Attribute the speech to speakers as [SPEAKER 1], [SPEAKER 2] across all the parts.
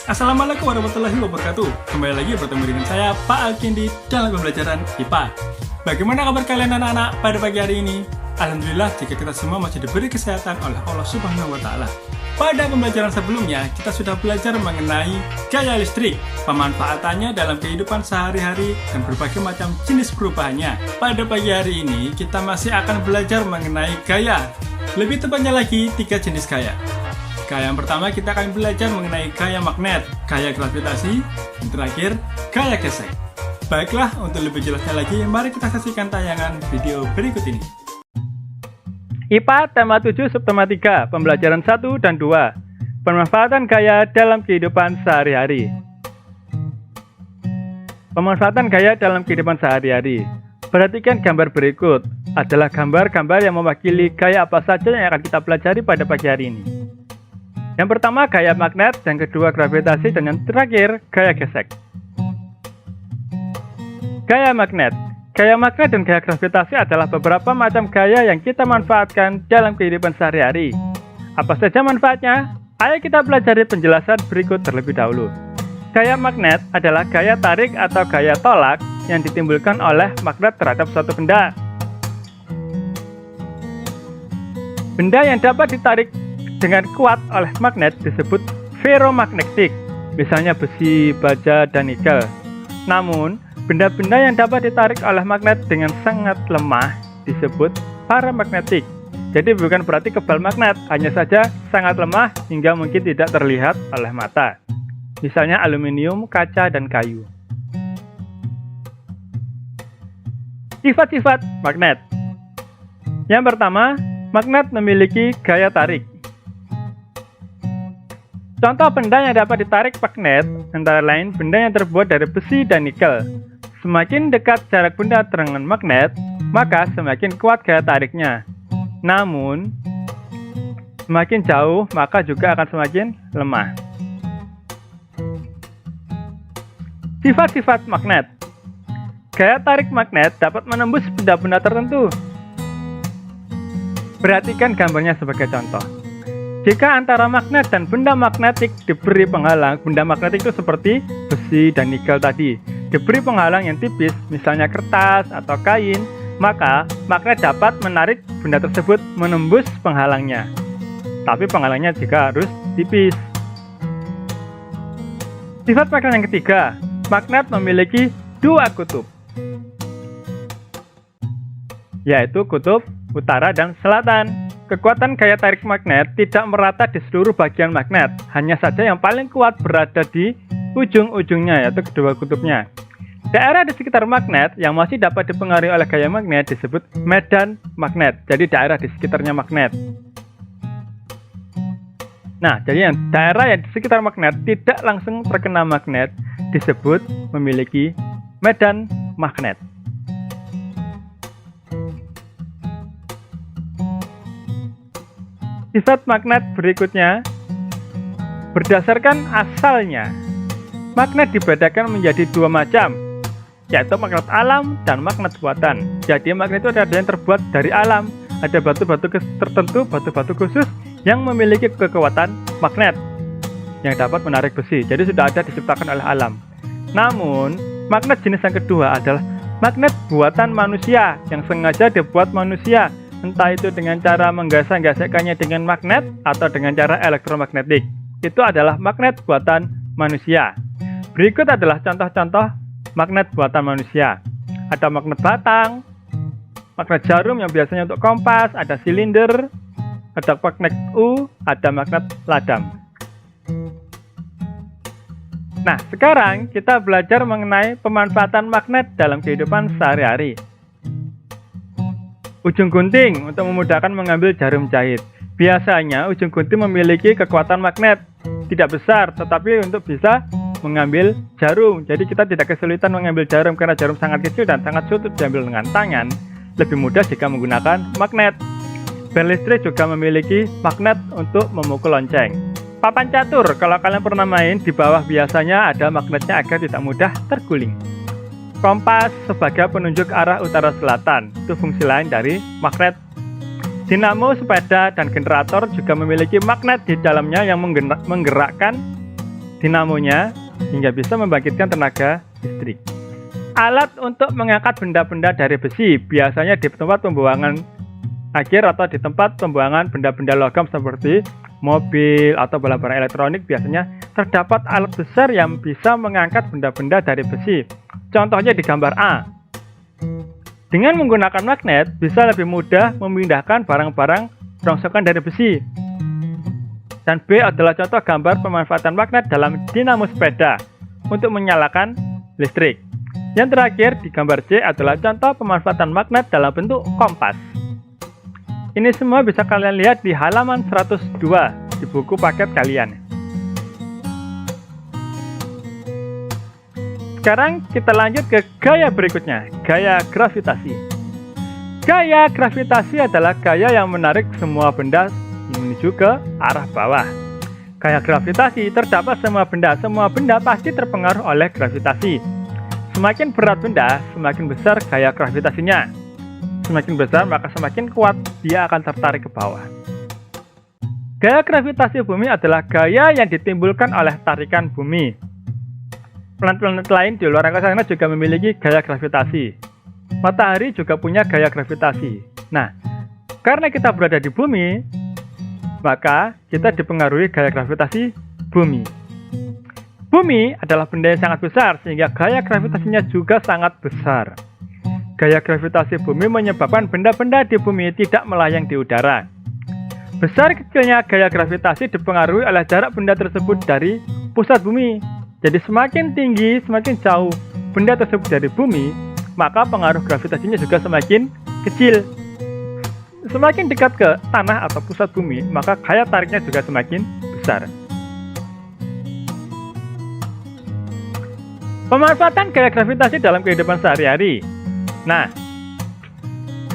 [SPEAKER 1] Assalamualaikum warahmatullahi wabarakatuh. Kembali lagi bertemu dengan saya, Pak Alkin, di dalam pembelajaran IPA. Bagaimana kabar kalian anak-anak pada pagi hari ini? Alhamdulillah jika kita semua masih diberi kesehatan oleh Allah Subhanahu wa Ta'ala. Pada pembelajaran sebelumnya, kita sudah belajar mengenai gaya listrik, pemanfaatannya dalam kehidupan sehari-hari, dan berbagai macam jenis perubahannya. Pada pagi hari ini, kita masih akan belajar mengenai gaya. Lebih tepatnya lagi, 3 jenis gaya. Gaya yang pertama, kita akan belajar mengenai gaya magnet, gaya gravitasi, dan terakhir, gaya gesek. Baiklah, untuk lebih jelasnya lagi, mari kita saksikan tayangan video berikut ini.
[SPEAKER 2] IPA tema 7 subtema 3, pembelajaran 1 dan 2, pemanfaatan gaya dalam kehidupan sehari-hari. Pemanfaatan gaya dalam kehidupan sehari-hari. Perhatikan gambar berikut, adalah gambar-gambar yang mewakili gaya apa saja yang akan kita pelajari pada pagi hari ini. Yang pertama gaya magnet, yang kedua gravitasi, dan yang terakhir gaya gesek. Gaya magnet. Gaya magnet dan gaya gravitasi adalah beberapa macam gaya yang kita manfaatkan dalam kehidupan sehari-hari. Apa saja manfaatnya? Ayo kita pelajari penjelasan berikut terlebih dahulu. Gaya magnet adalah gaya tarik atau gaya tolak yang ditimbulkan oleh magnet terhadap suatu benda. Benda yang dapat ditarik dengan kuat oleh magnet disebut ferromagnetik, misalnya besi, baja, dan nikel. Namun, benda-benda yang dapat ditarik oleh magnet dengan sangat lemah disebut paramagnetik. Jadi bukan berarti kebal magnet, hanya saja sangat lemah hingga mungkin tidak terlihat oleh mata. Misalnya aluminium, kaca, dan kayu. Sifat-sifat magnet. Yang pertama, magnet memiliki gaya tarik. Contoh benda yang dapat ditarik magnet antara lain benda yang terbuat dari besi dan nikel. Semakin dekat jarak benda dengan magnet, maka semakin kuat gaya tariknya. Namun, semakin jauh maka juga akan semakin lemah. Sifat-sifat magnet. Gaya tarik magnet dapat menembus benda-benda tertentu. Perhatikan gambarnya sebagai contoh. Jika antara magnet dan benda magnetik diberi penghalang, benda magnetik itu seperti besi dan nikel tadi, diberi penghalang yang tipis, misalnya kertas atau kain, maka magnet dapat menarik benda tersebut menembus penghalangnya. Tapi penghalangnya juga harus tipis. Sifat magnet yang ketiga, magnet memiliki 2 kutub, yaitu kutub utara dan selatan. Kekuatan gaya tarik magnet tidak merata di seluruh bagian magnet, hanya saja yang paling kuat berada di ujung-ujungnya, yaitu kedua kutubnya. Daerah di sekitar magnet yang masih dapat dipengaruhi oleh gaya magnet disebut medan magnet, jadi daerah di sekitarnya magnet. Nah, jadi yang daerah yang di sekitar magnet tidak langsung terkena magnet disebut memiliki medan magnet. Sifat magnet berikutnya, berdasarkan asalnya, magnet dibedakan menjadi 2 macam, yaitu magnet alam dan magnet buatan. Jadi magnet itu ada yang terbuat dari alam, ada batu-batu tertentu, batu-batu khusus yang memiliki kekuatan magnet yang dapat menarik besi. Jadi sudah ada diciptakan oleh alam. Namun, magnet jenis yang kedua adalah magnet buatan manusia yang sengaja dibuat manusia, entah itu dengan cara menggesek-gesekkannya dengan magnet atau dengan cara elektromagnetik. Itu adalah magnet buatan manusia. Berikut adalah contoh-contoh magnet buatan manusia. Ada magnet batang, magnet jarum yang biasanya untuk kompas, ada silinder, ada magnet U, ada magnet ladam. Nah, sekarang kita belajar mengenai pemanfaatan magnet dalam kehidupan sehari-hari. Ujung gunting untuk memudahkan mengambil jarum jahit. Biasanya ujung gunting memiliki kekuatan magnet, tidak besar, tetapi untuk bisa mengambil jarum. Jadi kita tidak kesulitan mengambil jarum karena jarum sangat kecil dan sangat sulit diambil dengan tangan. Lebih mudah jika menggunakan magnet. Bel listrik juga memiliki magnet untuk memukul lonceng. Papan catur, kalau kalian pernah main, di bawah biasanya ada magnetnya agar tidak mudah terguling. Kompas sebagai penunjuk arah utara selatan, itu fungsi lain dari magnet. Dinamo, sepeda, dan generator juga memiliki magnet di dalamnya yang menggerakkan dinamonya hingga bisa membangkitkan tenaga listrik. Alat untuk mengangkat benda-benda dari besi biasanya di tempat pembuangan akhir atau di tempat pembuangan benda-benda logam seperti mobil atau barang-barang elektronik. Biasanya terdapat alat besar yang bisa mengangkat benda-benda dari besi. Contohnya di gambar A. Dengan menggunakan magnet bisa lebih mudah memindahkan barang-barang rongsokan dari besi. Dan B adalah contoh gambar pemanfaatan magnet dalam dinamo sepeda untuk menyalakan listrik. Yang terakhir di gambar C adalah contoh pemanfaatan magnet dalam bentuk kompas. Ini semua bisa kalian lihat di halaman 102 di buku paket kalian. Sekarang kita lanjut ke gaya berikutnya, gaya gravitasi. Gaya gravitasi adalah gaya yang menarik semua benda menuju ke arah bawah. Gaya gravitasi terdapat semua benda pasti terpengaruh oleh gravitasi. Semakin berat benda, semakin besar gaya gravitasinya. Semakin besar, maka semakin kuat dia akan tertarik ke bawah. Gaya gravitasi bumi adalah gaya yang ditimbulkan oleh tarikan bumi. Planet-planet lain di luar angkasa sana juga memiliki gaya gravitasi. Matahari juga punya gaya gravitasi. Nah, karena kita berada di bumi, maka kita dipengaruhi gaya gravitasi bumi. Bumi adalah benda yang sangat besar, sehingga gaya gravitasinya juga sangat besar. Gaya gravitasi bumi menyebabkan benda-benda di bumi tidak melayang di udara. Besar kecilnya gaya gravitasi dipengaruhi oleh jarak benda tersebut dari pusat bumi. Jadi semakin tinggi, semakin jauh benda tersebut dari bumi, maka pengaruh gravitasinya juga semakin kecil. Semakin dekat ke tanah atau pusat bumi, maka gaya tariknya juga semakin besar. Pemanfaatan gaya gravitasi dalam kehidupan sehari-hari. Nah,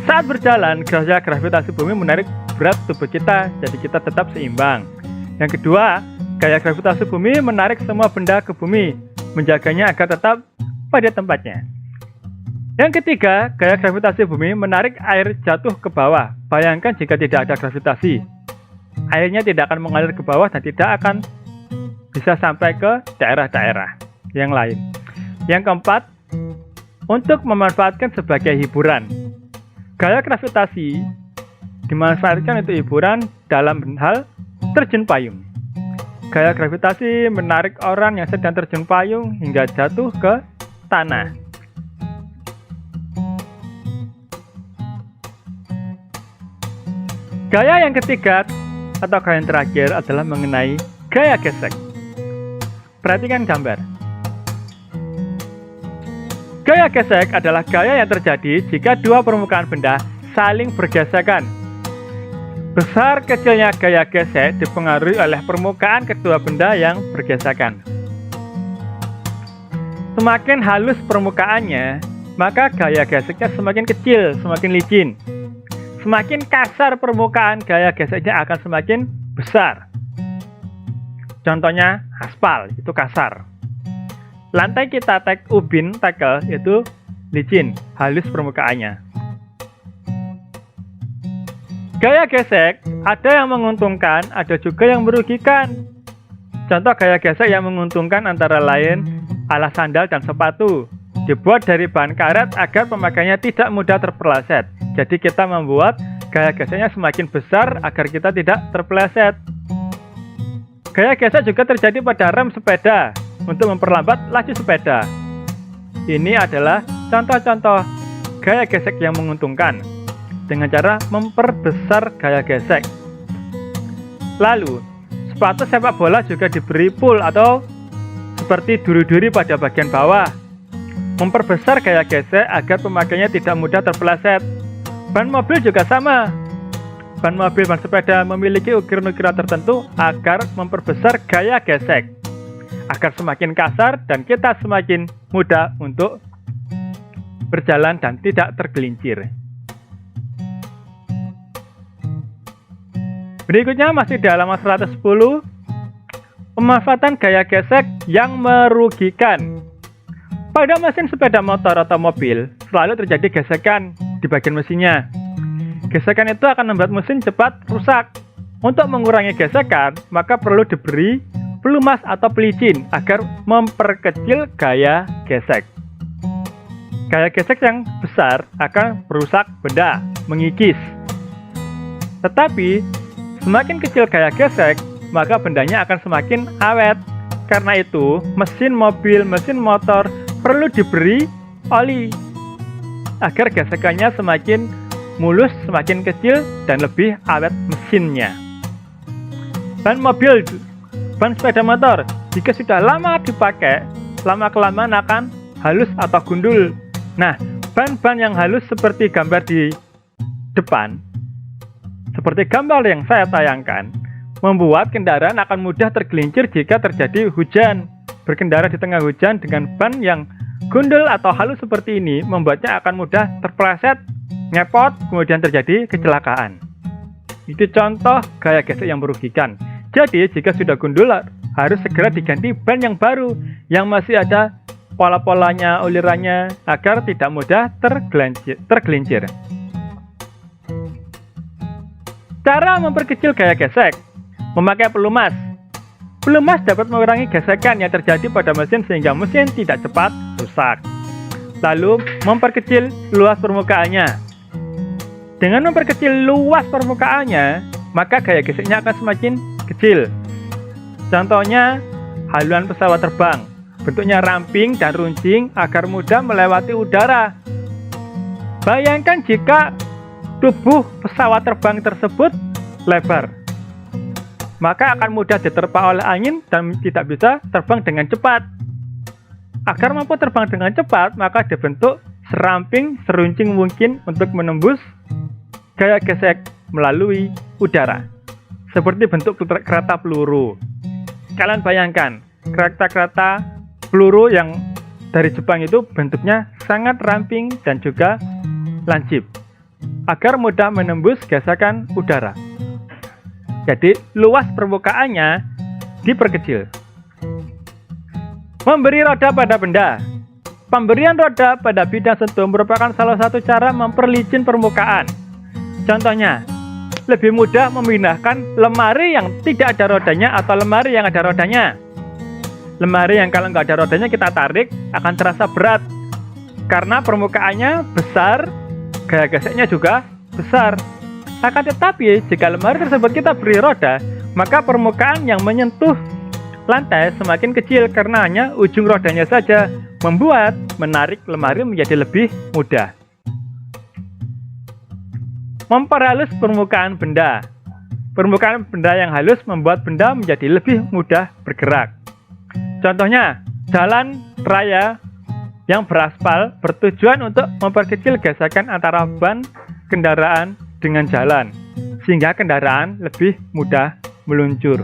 [SPEAKER 2] saat berjalan, gaya gravitasi bumi menarik berat tubuh kita, jadi kita tetap seimbang. Yang kedua, gaya gravitasi bumi menarik semua benda ke bumi, menjaganya agar tetap pada tempatnya. Yang ketiga, gaya gravitasi bumi menarik air jatuh ke bawah. Bayangkan jika tidak ada gravitasi, airnya tidak akan mengalir ke bawah dan tidak akan bisa sampai ke daerah-daerah yang lain. Yang keempat, untuk memanfaatkan sebagai hiburan. Gaya gravitasi dimanfaatkan untuk hiburan dalam hal terjun payung. Gaya gravitasi menarik orang yang sedang terjun payung hingga jatuh ke tanah. Gaya yang ketiga atau gaya yang terakhir adalah mengenai gaya gesek. Perhatikan gambar. Gaya gesek adalah gaya yang terjadi jika dua permukaan benda saling bergesekan. Besar kecilnya gaya gesek dipengaruhi oleh permukaan kedua benda yang bergesekan. Semakin halus permukaannya, maka gaya geseknya semakin kecil, semakin licin. Semakin kasar permukaan, gaya geseknya akan semakin besar. Contohnya aspal, itu kasar. Lantai kita ubin, tackle, itu licin, halus permukaannya. Gaya gesek, ada yang menguntungkan, ada juga yang merugikan. Contoh gaya gesek yang menguntungkan antara lain alas sandal dan sepatu. Dibuat dari bahan karet agar pemakainya tidak mudah terpeleset. Jadi kita membuat gaya geseknya semakin besar agar kita tidak terpeleset. Gaya gesek juga terjadi pada rem sepeda untuk memperlambat laju sepeda. Ini adalah contoh-contoh gaya gesek yang menguntungkan dengan cara memperbesar gaya gesek. Lalu, sepatu sepak bola juga diberi pull atau seperti duri-duri pada bagian bawah, memperbesar gaya gesek agar pemakainya tidak mudah terpeleset. Ban mobil juga sama. Ban mobil, ban sepeda memiliki ukiran-ukiran tertentu agar memperbesar gaya gesek, agar semakin kasar dan kita semakin mudah untuk berjalan dan tidak tergelincir. Berikutnya masih di halaman 110, pemanfaatan gaya gesek yang merugikan. Pada mesin sepeda motor atau mobil, selalu terjadi gesekan di bagian mesinnya. Gesekan itu akan membuat mesin cepat rusak. Untuk mengurangi gesekan, maka perlu diberi pelumas atau pelicin agar memperkecil gaya gesek. Gaya gesek yang besar akan merusak benda, mengikis. Tetapi, semakin kecil gaya gesek, maka bendanya akan semakin awet. Karena itu, mesin mobil, mesin motor perlu diberi oli agar gesekannya semakin mulus, semakin kecil, dan lebih awet mesinnya. Ban mobil, ban sepeda motor, jika sudah lama dipakai, lama-kelamaan akan halus atau gundul. Nah, ban-ban yang halus seperti gambar di depan, seperti gambar yang saya tayangkan, membuat kendaraan akan mudah tergelincir jika terjadi hujan. Berkendara di tengah hujan dengan ban yang gundul atau halus seperti ini membuatnya akan mudah terpeleset, ngepot, kemudian terjadi kecelakaan. Itu contoh gaya gesek yang merugikan. Jadi, jika sudah gundul, harus segera diganti ban yang baru yang masih ada pola-polanya, ulirannya, agar tidak mudah tergelincir. Cara memperkecil gaya gesek: memakai pelumas. Pelumas dapat mengurangi gesekan yang terjadi pada mesin sehingga mesin tidak cepat rusak. Lalu, memperkecil luas permukaannya. Dengan memperkecil luas permukaannya, maka gaya geseknya akan semakin kecil. Contohnya, haluan pesawat terbang. Bentuknya ramping dan runcing agar mudah melewati udara. Bayangkan jika tubuh pesawat terbang tersebut lebar, maka akan mudah diterpa oleh angin dan tidak bisa terbang dengan cepat. Agar mampu terbang dengan cepat, maka dibentuk seramping seruncing mungkin untuk menembus gaya gesek melalui udara, seperti bentuk kereta peluru. Kalian bayangkan, kereta-kereta peluru yang dari Jepang itu bentuknya sangat ramping dan juga lancip, agar mudah menembus gesekan udara. Jadi, luas permukaannya diperkecil. Memberi roda pada benda. Pemberian roda pada bidang sentuh merupakan salah satu cara memperlicin permukaan. Contohnya, lebih mudah memindahkan lemari yang tidak ada rodanya atau lemari yang ada rodanya. Lemari yang kalau nggak ada rodanya kita tarik akan terasa berat karena permukaannya besar, gaya geseknya juga besar. Akan tetapi, jika lemari tersebut kita beri roda, maka permukaan yang menyentuh lantai semakin kecil karena hanya ujung rodanya saja, membuat menarik lemari menjadi lebih mudah. Memperhalus permukaan benda. Permukaan benda yang halus membuat benda menjadi lebih mudah bergerak. Contohnya, jalan raya yang beraspal bertujuan untuk memperkecil gesekan antara ban kendaraan dengan jalan, sehingga kendaraan lebih mudah meluncur.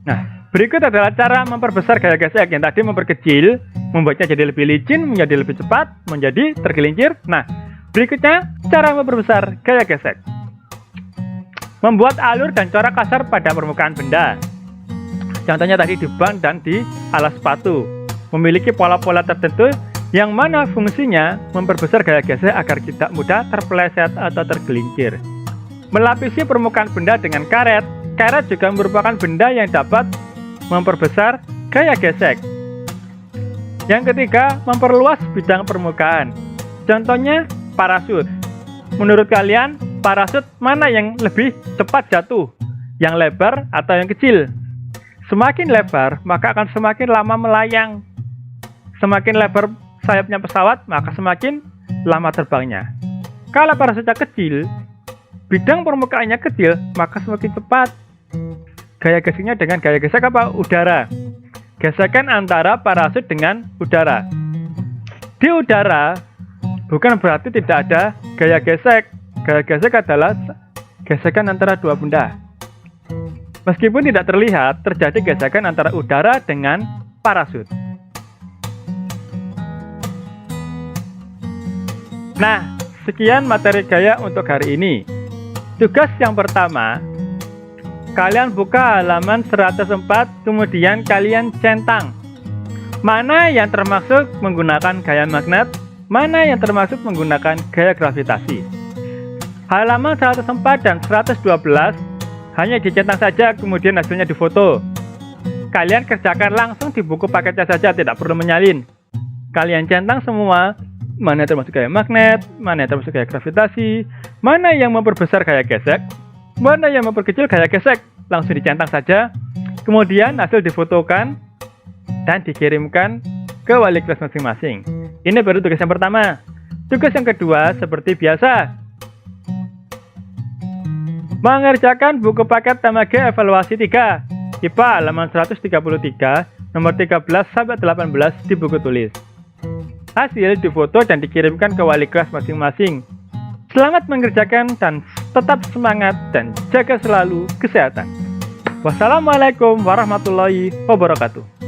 [SPEAKER 2] Nah, berikut adalah cara memperbesar gaya gesek. Yang tadi memperkecil, membuatnya jadi lebih licin, menjadi lebih cepat, menjadi tergelincir. Nah, berikutnya cara memperbesar gaya gesek. Membuat alur dan corak kasar pada permukaan benda. Contohnya tadi di ban dan di alas sepatu. Memiliki pola-pola tertentu yang mana fungsinya memperbesar gaya gesek agar tidak mudah terpeleset atau tergelincir. Melapisi permukaan benda dengan karet. Karet juga merupakan benda yang dapat memperbesar gaya gesek. Yang ketiga, memperluas bidang permukaan. Contohnya, parasut. Menurut kalian, parasut mana yang lebih cepat jatuh? Yang lebar atau yang kecil? Semakin lebar, maka akan semakin lama melayang. Semakin lebar sayapnya pesawat, maka semakin lama terbangnya. Kalau parasutnya kecil, bidang permukaannya kecil, maka semakin cepat. Gaya geseknya dengan gaya gesek apa? Udara. Gesekan antara parasut dengan udara. Di udara, bukan berarti tidak ada gaya gesek. Gaya gesek adalah gesekan antara dua benda. Meskipun tidak terlihat, terjadi gesekan antara udara dengan parasut. Nah, sekian materi gaya untuk hari ini. Tugas yang pertama, kalian buka halaman 104, kemudian kalian centang. Mana yang termasuk menggunakan gaya magnet, mana yang termasuk menggunakan gaya gravitasi. Halaman 104 dan 112, Hanya dicentang saja, kemudian hasilnya difoto. Kalian kerjakan langsung di buku paketnya saja, tidak perlu menyalin. Kalian centang semua, mana yang termasuk gaya magnet, mana yang termasuk gaya gravitasi, mana yang memperbesar gaya gesek, mana yang memperkecil gaya gesek. Langsung dicentang saja, kemudian hasil difotokan dan dikirimkan ke wali kelas masing-masing. Ini baru tugas yang pertama. Tugas yang kedua seperti biasa, mengerjakan buku paket Tamaga evaluasi 3 IPA halaman 133 nomor 13-18 di buku tulis. Hasil difoto dan dikirimkan ke wali kelas masing-masing. Selamat mengerjakan dan tetap semangat dan jaga selalu kesehatan. Wassalamualaikum warahmatullahi wabarakatuh.